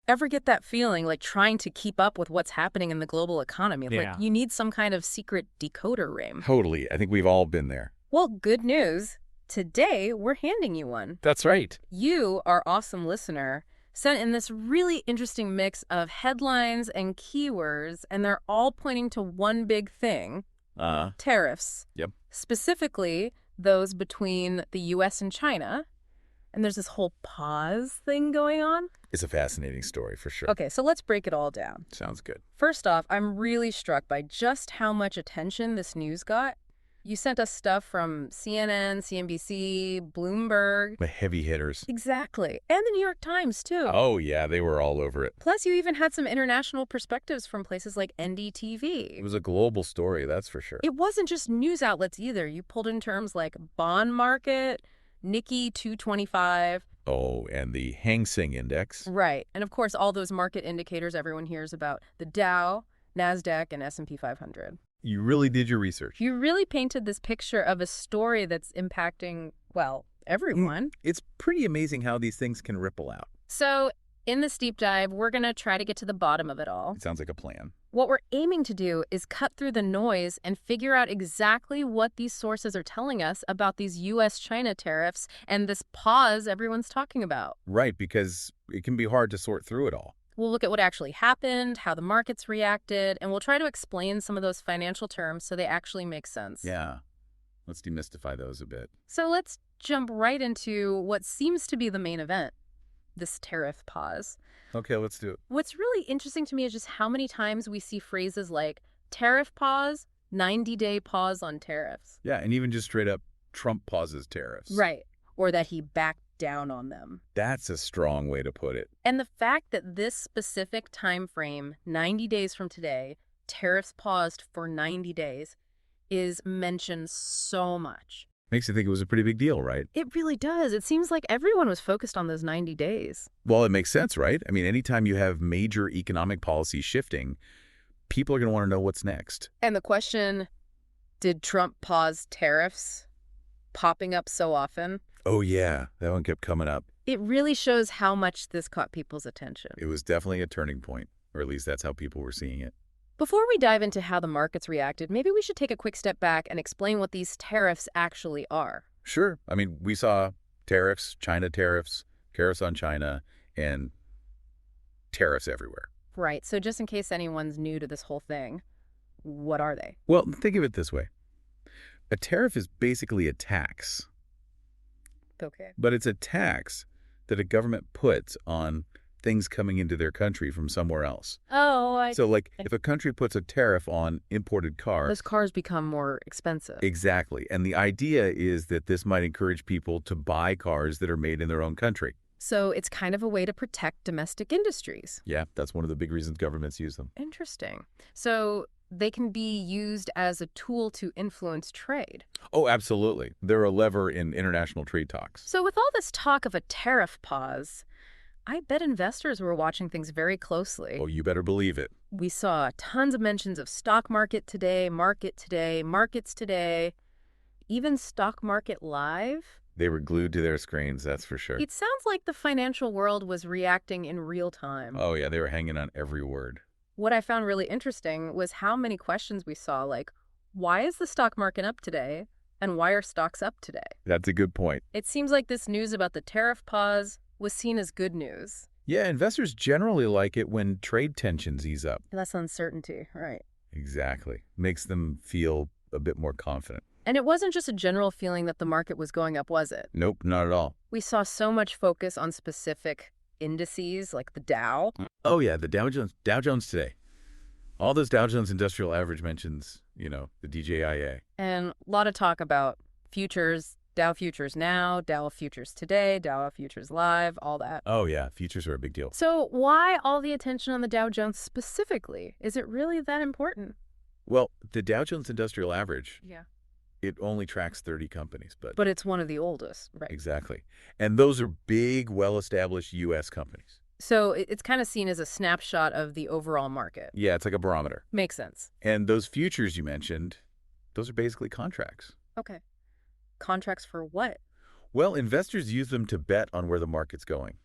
Ever get that feeling like trying to keep up with what's happening in the global economy? Yeah. Like you need some kind of secret decoder ring. Totally. I think we've all been there. Well, good news. Today, we're handing you one. That's right. You, our awesome listener, sent in this really interesting mix of headlines and keywords, and they're all pointing to one big thing. Tariffs. Yep. Specifically, those between the U.S. and China. And there's this whole pause thing going on. It's a fascinating story for sure. Okay, so let's break it all down. Sounds good. First off, I'm really struck by just how much attention this news got. You sent us stuff from CNN, CNBC, Bloomberg. The heavy hitters. Exactly. And the New York Times, too. Oh, yeah, they were all over it. Plus, you even had some international perspectives from places like NDTV. It was a global story, that's for sure. It wasn't just news outlets either. You pulled in terms like bond market, Nikkei 225. Oh, and the Hang Seng Index. Right. And of course, all those market indicators everyone hears about, the Dow, NASDAQ, and S&P 500. You really did your research. You really painted this picture of a story that's impacting, well, everyone. It's pretty amazing how these things can ripple out. So in this deep dive, we're going to try to get to the bottom of it all. It sounds like a plan. What we're aiming to do is cut through the noise and figure out exactly what these sources are telling us about these U.S.-China tariffs and this pause everyone's talking about. Right, because it can be hard to sort through it all. We'll look at what actually happened, how the markets reacted, and we'll try to explain some of those financial terms so they actually make sense. Yeah. Let's demystify those a bit. So let's jump right into what seems to be the main event, this tariff pause. Okay, let's do it. What's really interesting to me is just how many times we see phrases like tariff pause, 90-day pause on tariffs. Yeah, and even just straight up, Trump pauses tariffs. Right. Or that he backed down on them. That's a strong way to put it. And the fact that this specific time frame, 90 days from today, tariffs paused for 90 days, is mentioned so much. Makes you think it was a pretty big deal, right? It really does. It seems like everyone was focused on those 90 days. Well, it makes sense, right? I mean, anytime you have major economic policy shifting, people are going to want to know what's next. And the question, did Trump pause tariffs popping up so often? Oh, yeah. That one kept coming up. It really shows how much this caught people's attention. It was definitely a turning point, or at least that's how people were seeing it. Before we dive into how the markets reacted, maybe we should take a quick step back and explain what these tariffs actually are. Sure. I mean, we saw tariffs, China tariffs, tariffs on China, and tariffs everywhere. Right. So just in case anyone's new to this whole thing, what are they? Well, think of it this way. A tariff is basically a tax. Okay. But it's a tax that a government puts on things coming into their country from somewhere else. Oh, So, like, if a country puts a tariff on imported cars... those cars become more expensive. Exactly. And the idea is that this might encourage people to buy cars that are made in their own country. So it's kind of a way to protect domestic industries. Yeah, that's one of the big reasons governments use them. Interesting. So they can be used as a tool to influence trade. Oh, absolutely. They're a lever in international trade talks. So with all this talk of a tariff pause, I bet investors were watching things very closely. Oh, you better believe it. We saw tons of mentions of stock market today, markets today, even stock market live. They were glued to their screens, that's for sure. It sounds like the financial world was reacting in real time. Oh, yeah, they were hanging on every word. What I found really interesting was how many questions we saw, like, why is the stock market up today? And why are stocks up today? That's a good point. It seems like this news about the tariff pause was seen as good news. Yeah, investors generally like it when trade tensions ease up. Less uncertainty, right. Exactly. Makes them feel a bit more confident. And it wasn't just a general feeling that the market was going up, was it? Nope, not at all. We saw so much focus on specific indices like the Dow. Oh, yeah, the Dow Jones today. All those Dow Jones Industrial Average mentions, the DJIA. And a lot of talk about futures, Dow futures now, Dow futures today, Dow futures live, all that. Oh, yeah, futures are a big deal. So why all the attention on the Dow Jones specifically? Is it really that important? Well, the Dow Jones Industrial Average, Yeah. it only tracks 30 companies. But it's one of the oldest, right? Exactly. And those are big, well-established U.S. companies. So it's kind of seen as a snapshot of the overall market. Yeah, it's like a barometer. Makes sense. And those futures you mentioned, those are basically contracts. Okay. Contracts for what? Well, investors use them to bet on where the market's going.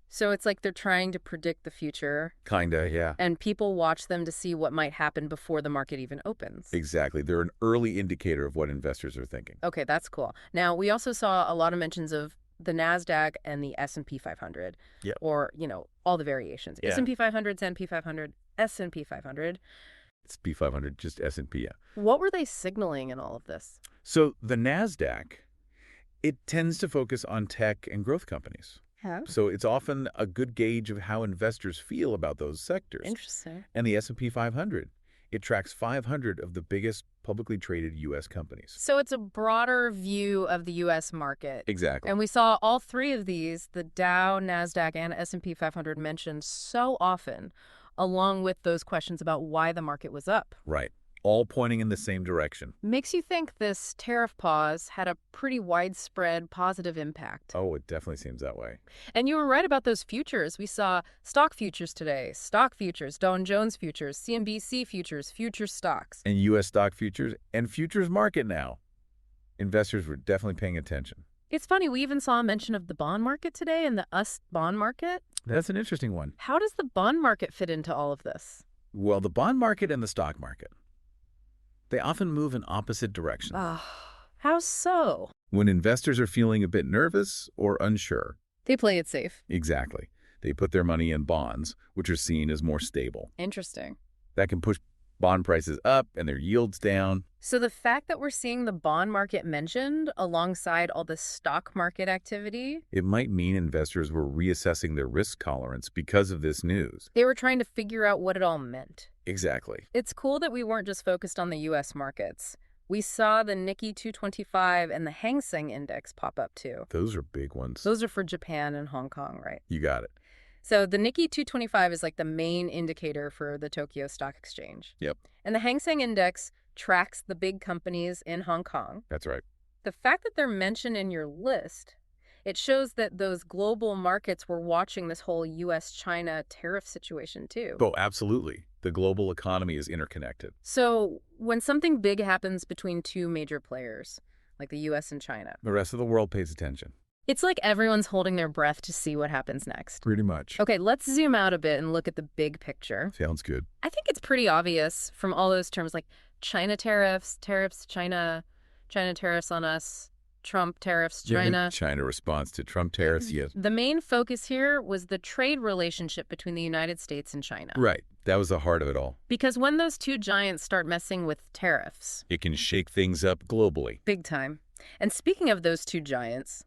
So it's like they're trying to predict the future. Kinda, yeah. And people watch them to see what might happen before the market even opens. Exactly. They're an early indicator of what investors are thinking. Okay, that's cool. Now, we also saw a lot of mentions of the NASDAQ and the S&P 500. Yeah. Or, all the variations. Yeah. S&P 500, S&P 500, S&P 500. It's P500, just S&P, yeah. What were they signaling in all of this? So the NASDAQ, it tends to focus on tech and growth companies. Yeah. So it's often a good gauge of how investors feel about those sectors. Interesting. And the S&P 500, it tracks 500 of the biggest publicly traded U.S. companies. So it's a broader view of the U.S. market. Exactly. And we saw all three of these, the Dow, NASDAQ, and S&P 500, mentioned so often, along with those questions about why the market was up. Right. All pointing in the same direction. Makes you think this tariff pause had a pretty widespread positive impact. Oh, it definitely seems that way. And you were right about those futures. We saw stock futures today, stock futures, Dow Jones futures, CNBC futures, future stocks. And U.S. stock futures and futures market now. Investors were definitely paying attention. It's funny, we even saw a mention of the bond market today and the US bond market. That's an interesting one. How does the bond market fit into all of this? Well, the bond market and the stock market, they often move in opposite directions. How so? When investors are feeling a bit nervous or unsure. They play it safe. Exactly. They put their money in bonds, which are seen as more stable. Interesting. That can push bond prices up and their yields down. So the fact that we're seeing the bond market mentioned alongside all the stock market activity, it might mean investors were reassessing their risk tolerance because of this news. They were trying to figure out what it all meant. Exactly. It's cool that we weren't just focused on the U.S. markets. We saw the Nikkei 225 and the Hang Seng Index pop up too. Those are big ones. Those are for Japan and Hong Kong, right? You got it. So the Nikkei 225 is like the main indicator for the Tokyo Stock Exchange. Yep. And the Hang Seng Index tracks the big companies in Hong Kong. That's right. The fact that they're mentioned in your list, it shows that those global markets were watching this whole U.S.-China tariff situation too. Oh, absolutely. The global economy is interconnected. So when something big happens between two major players, like the U.S. and China, the rest of the world pays attention. It's like everyone's holding their breath to see what happens next. Pretty much. Okay, let's zoom out a bit and look at the big picture. Sounds good. I think it's pretty obvious from all those terms like China tariffs, China tariffs on us, Trump tariffs, China. China response to Trump tariffs, yes. The main focus here was the trade relationship between the United States and China. Right. That was the heart of it all. Because when those two giants start messing with tariffs, it can shake things up globally. Big time. And speaking of those two giants,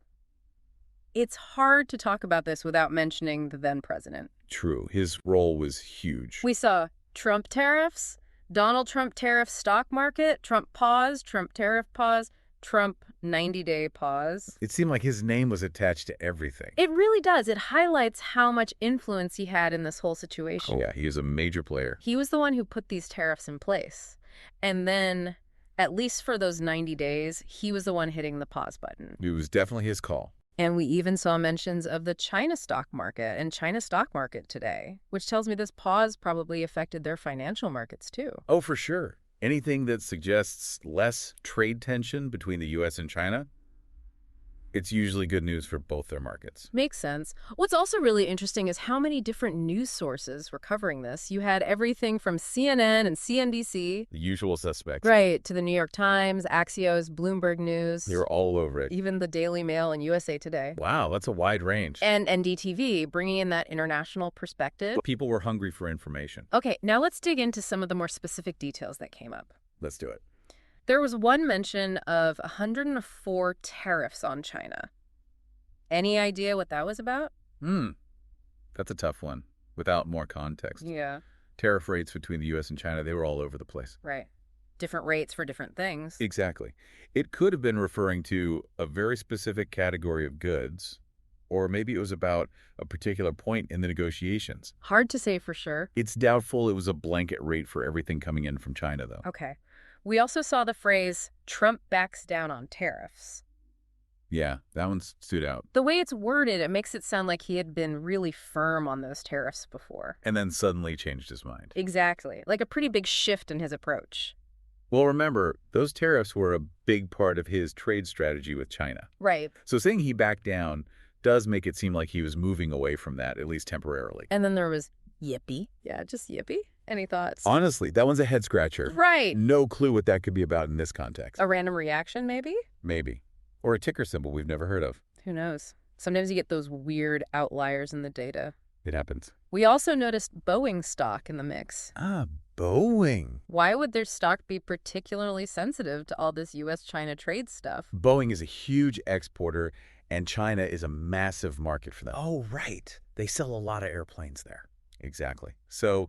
it's hard to talk about this without mentioning the then president. True. His role was huge. We saw Trump tariffs, Donald Trump tariff stock market, Trump pause, Trump tariff pause, Trump 90-day pause. It seemed like his name was attached to everything. It really does. It highlights how much influence he had in this whole situation. Oh, yeah, he is a major player. He was the one who put these tariffs in place. And then, at least for those 90 days, he was the one hitting the pause button. It was definitely his call. And we even saw mentions of the China stock market and China stock market today, which tells me this pause probably affected their financial markets too. Oh, for sure. Anything that suggests less trade tension between the U.S. and China, it's usually good news for both their markets. Makes sense. What's also really interesting is how many different news sources were covering this. You had everything from CNN and CNBC. The usual suspects. Right, to the New York Times, Axios, Bloomberg News. They were all over it. Even the Daily Mail and USA Today. Wow, that's a wide range. And NDTV, bringing in that international perspective. People were hungry for information. Okay, now let's dig into some of the more specific details that came up. Let's do it. There was one mention of 104 tariffs on China. Any idea what that was about? That's a tough one, without more context. Yeah. Tariff rates between the U.S. and China, they were all over the place. Right. Different rates for different things. Exactly. It could have been referring to a very specific category of goods, or maybe it was about a particular point in the negotiations. Hard to say for sure. It's doubtful it was a blanket rate for everything coming in from China, though. Okay. We also saw the phrase, Trump backs down on tariffs. Yeah, that one stood out. The way it's worded, it makes it sound like he had been really firm on those tariffs before. And then suddenly changed his mind. Exactly. Like a pretty big shift in his approach. Well, remember, those tariffs were a big part of his trade strategy with China. Right. So saying he backed down does make it seem like he was moving away from that, at least temporarily. And then there was yippee. Yeah, just yippee. Any thoughts? Honestly, that one's a head-scratcher. Right. No clue what that could be about in this context. A random reaction, maybe? Maybe. Or a ticker symbol we've never heard of. Who knows? Sometimes you get those weird outliers in the data. It happens. We also noticed Boeing stock in the mix. Ah, Boeing. Why would their stock be particularly sensitive to all this U.S.-China trade stuff? Boeing is a huge exporter, and China is a massive market for them. Oh, right. They sell a lot of airplanes there. Exactly. So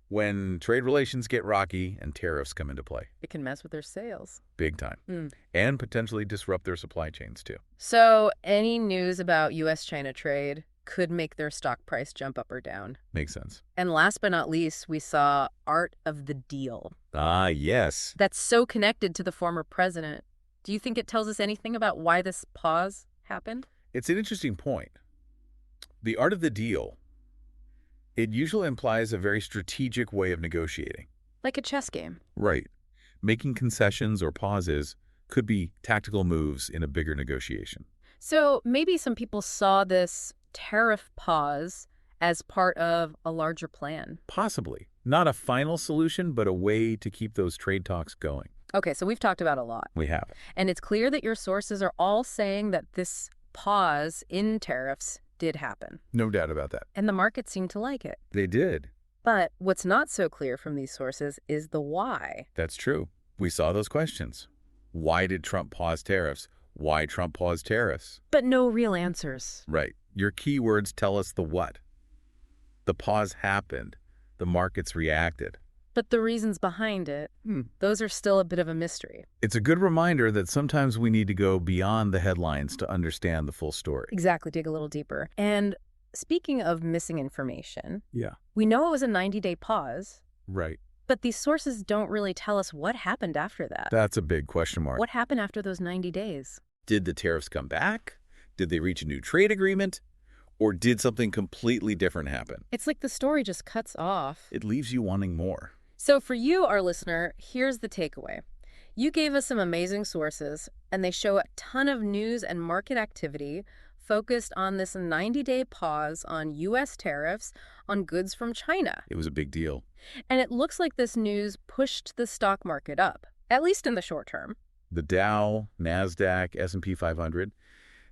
when trade relations get rocky and tariffs come into play, It can mess with their sales. big time, and potentially disrupt their supply chains too. So any news about U.S.-China trade could make their stock price jump up or down. Makes sense. And last but not least, we saw Art of the Deal. Ah, yes. That's so connected to the former president. Do you think it tells us anything about why this pause happened? It's an interesting point. The art of the deal, it usually implies a very strategic way of negotiating. Like a chess game. Right. Making concessions or pauses could be tactical moves in a bigger negotiation. So maybe some people saw this tariff pause as part of a larger plan. Possibly. Not a final solution, but a way to keep those trade talks going. Okay, so we've talked about a lot. We have. And it's clear that your sources are all saying that this pause in tariffs did happen. No doubt about that. And the market seemed to like it. They did. But what's not so clear from these sources is the why. That's true. We saw those questions. Why did Trump pause tariffs? Why Trump paused tariffs? But no real answers. Right. Your keywords tell us the what. The pause happened. The markets reacted. But the reasons behind it, those are still a bit of a mystery. It's a good reminder that sometimes we need to go beyond the headlines to understand the full story. Exactly, dig a little deeper. And speaking of missing information, Yeah. we know it was a 90-day pause, Right. but these sources don't really tell us what happened after that. That's a big question mark. What happened after those 90 days? Did the tariffs come back? Did they reach a new trade agreement? Or did something completely different happen? It's like the story just cuts off. It leaves you wanting more. So for you, our listener, here's the takeaway. You gave us some amazing sources, and they show a ton of news and market activity focused on this 90-day pause on U.S. tariffs on goods from China. It was a big deal. And it looks like this news pushed the stock market up, at least in the short term. The Dow, NASDAQ, S&P 500,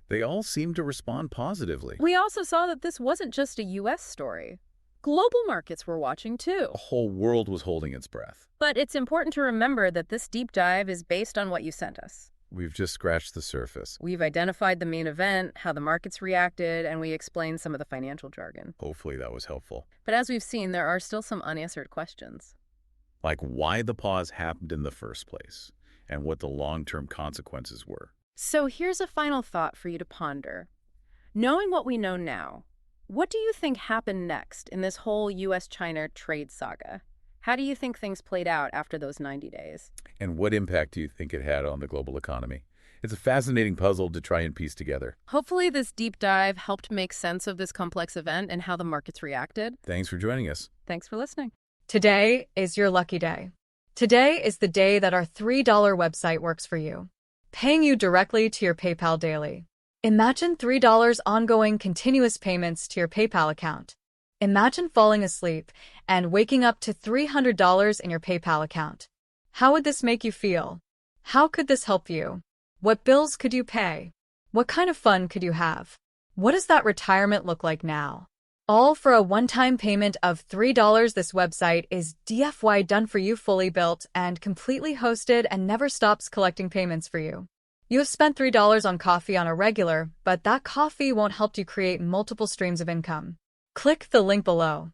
they all seemed to respond positively. We also saw that this wasn't just a U.S. story. Global markets were watching too. The whole world was holding its breath. But it's important to remember that this deep dive is based on what you sent us. We've just scratched the surface. We've identified the main event, how the markets reacted, and we explained some of the financial jargon. Hopefully that was helpful. But as we've seen, there are still some unanswered questions. Like why the pause happened in the first place and what the long-term consequences were. So here's a final thought for you to ponder. Knowing what we know now, what do you think happened next in this whole U.S.-China trade saga? How do you think things played out after those 90 days? And what impact do you think it had on the global economy? It's a fascinating puzzle to try and piece together. Hopefully this deep dive helped make sense of this complex event and how the markets reacted. Thanks for joining us. Thanks for listening. Today is your lucky day. Today is the day that our $3 website works for you, paying you directly to your PayPal daily. Imagine $3 ongoing continuous payments to your PayPal account. Imagine falling asleep and waking up to $300 in your PayPal account. How would this make you feel? How could this help you? What bills could you pay? What kind of fun could you have? What does that retirement look like now? All for a one-time payment of $3. This website is DFY done for you, fully built and completely hosted, and never stops collecting payments for you. You have spent $3 on coffee on a regular, but that coffee won't help you create multiple streams of income. Click the link below.